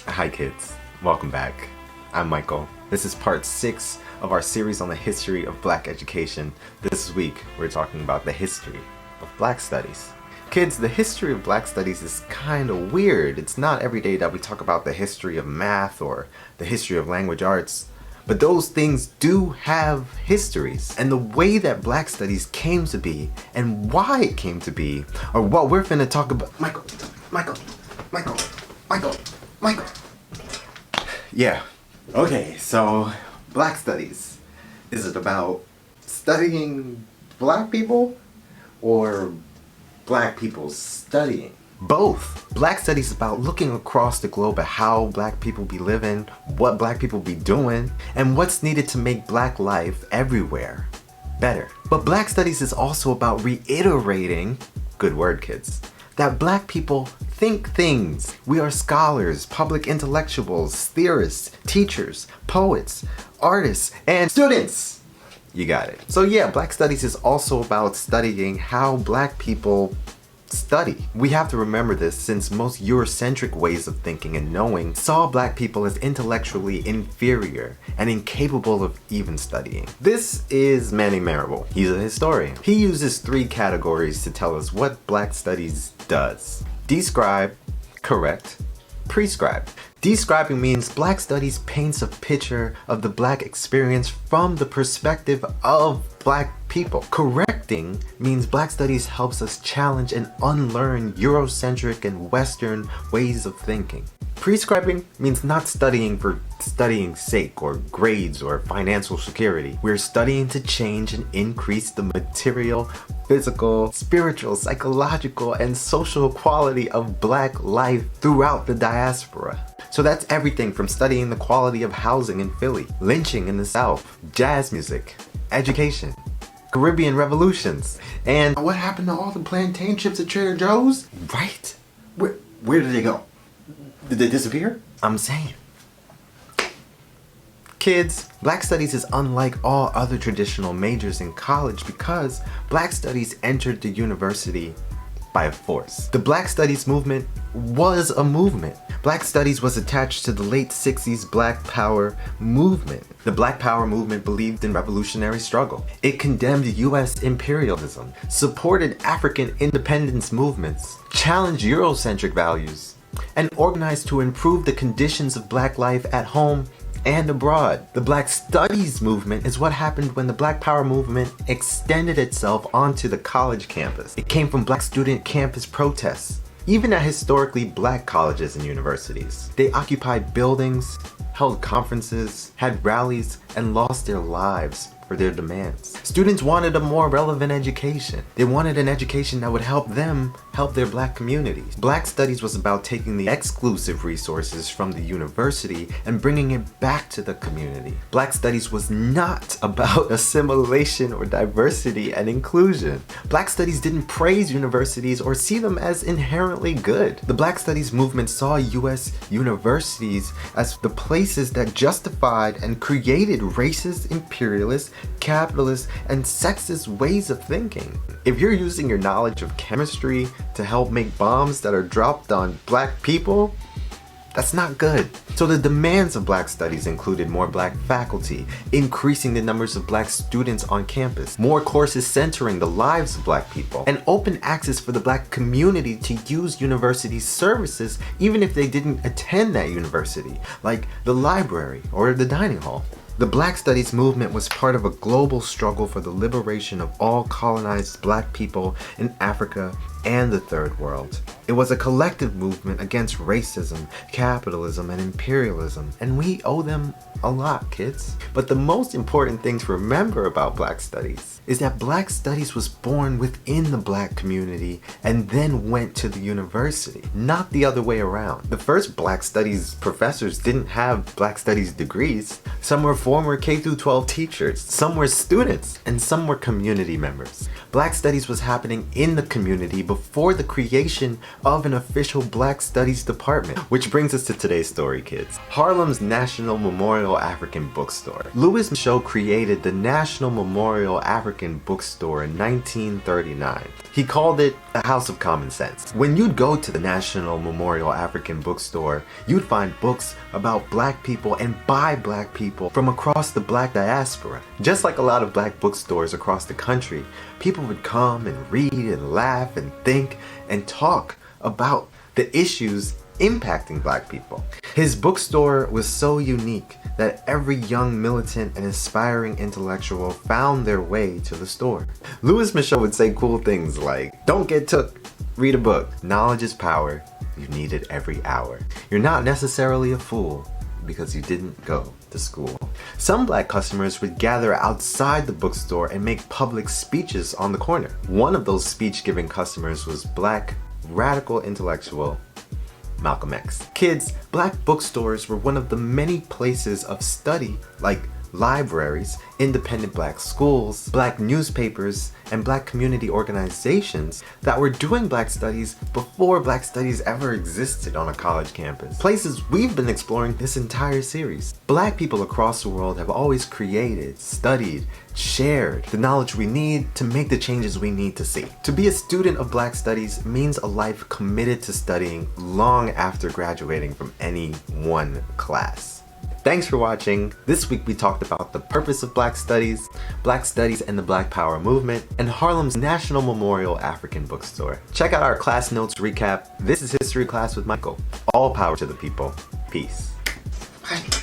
Hi kids, welcome back. I'm Michael. This is part 6 of our series on the history of Black education. This week we're talking about the history of Black studies. Kids, the history of Black studies is kind of weird. It's not every day that we talk about the history of math or the history of language arts, but those things do have histories. And the way that Black studies came to be and why it came to be are what we're finna talk about. Michael. Yeah. Okay, so Black studies. Is it about studying Black people or Black people studying? Both. Black studies is about looking across the globe at how Black people be living, what Black people be doing, and what's needed to make Black life everywhere better. But Black studies is also about reiterating, good word kids, that Black people think things. We are scholars, public intellectuals, theorists, teachers, poets, artists, and students. You got it. So yeah, Black studies is also about studying how Black people study. We have to remember this since most Eurocentric ways of thinking and knowing saw Black people as intellectually inferior and incapable of even studying. This is Manny Marable. He's a historian. He uses 3 categories to tell us what Black studies does. Describe, correct, prescribe. Describing means Black studies paints a picture of the Black experience from the perspective of Black people. Correcting means Black studies helps us challenge and unlearn Eurocentric and Western ways of thinking. Prescribing means not studying for studying's sake or grades or financial security. We're studying to change and increase the material, physical, spiritual, psychological, and social quality of Black life throughout the diaspora. So that's everything from studying the quality of housing in Philly, lynching in the South, jazz music, education, Caribbean revolutions, and what happened to all the plantain chips at Trader Joe's? Right? Where did they go? Did they disappear? I'm saying. Kids, Black studies is unlike all other traditional majors in college because Black studies entered the university by force. The Black studies movement was a movement. Black studies was attached to the late 60s Black Power movement. The Black Power movement believed in revolutionary struggle. It condemned US imperialism, supported African independence movements, challenged Eurocentric values, and organized to improve the conditions of Black life at home and abroad. The Black Studies movement is what happened when the Black Power movement extended itself onto the college campus. It came from Black student campus protests, even at historically Black colleges and universities. They occupied buildings, held conferences, had rallies, and lost their lives for their demands. Students wanted a more relevant education. They wanted an education that would help them help their Black communities. Black studies was about taking the exclusive resources from the university and bringing it back to the community. Black studies was not about assimilation or diversity and inclusion. Black studies didn't praise universities or see them as inherently good. The Black studies movement saw US universities as the places that justified and created racist, imperialist, capitalist, and sexist ways of thinking. If you're using your knowledge of chemistry to help make bombs that are dropped on Black people, that's not good. So the demands of Black studies included more Black faculty, increasing the numbers of Black students on campus, more courses centering the lives of Black people, and open access for the Black community to use university services even if they didn't attend that university, like the library or the dining hall. The Black Studies movement was part of a global struggle for the liberation of all colonized Black people in Africa and the Third World. It was a collective movement against racism, capitalism, and imperialism, and we owe them a lot, kids. But the most important thing to remember about Black studies is that Black studies was born within the Black community and then went to the university, not the other way around. The first Black studies professors didn't have Black studies degrees. Some were former K-12 teachers, some were students, and some were community members. Black studies was happening in the community before the creation of an official Black Studies department. Which brings us to today's story, kids. Harlem's National Memorial African Bookstore. Louis Michaud created the National Memorial African Bookstore in 1939. He called it a house of common sense. When you'd go to the National Memorial African Bookstore, you'd find books about Black people and by Black people from across the Black diaspora. Just like a lot of Black bookstores across the country, people would come and read and laugh and think and talk about the issues impacting Black people. His bookstore was so unique that every young militant and aspiring intellectual found their way to the store. Louis Michaud would say cool things like, "Don't get took, read a book. Knowledge is power. You need it every hour. You're not necessarily a fool because you didn't go to school." Some Black customers would gather outside the bookstore and make public speeches on the corner. One of those speech-giving customers was Black radical intellectual Malcolm X. Kids, Black bookstores were one of the many places of study, like libraries, independent Black schools, Black newspapers, and Black community organizations that were doing Black studies before Black studies ever existed on a college campus. Places we've been exploring this entire series. Black people across the world have always created, studied, shared the knowledge we need to make the changes we need to see. To be a student of Black studies means a life committed to studying long after graduating from any one class. Thanks for watching. This week we talked about the purpose of Black Studies and the Black Power movement, and Harlem's National Memorial African Bookstore. Check out our class notes recap. This is History Class with Michael. All power to the people. Peace. Bye.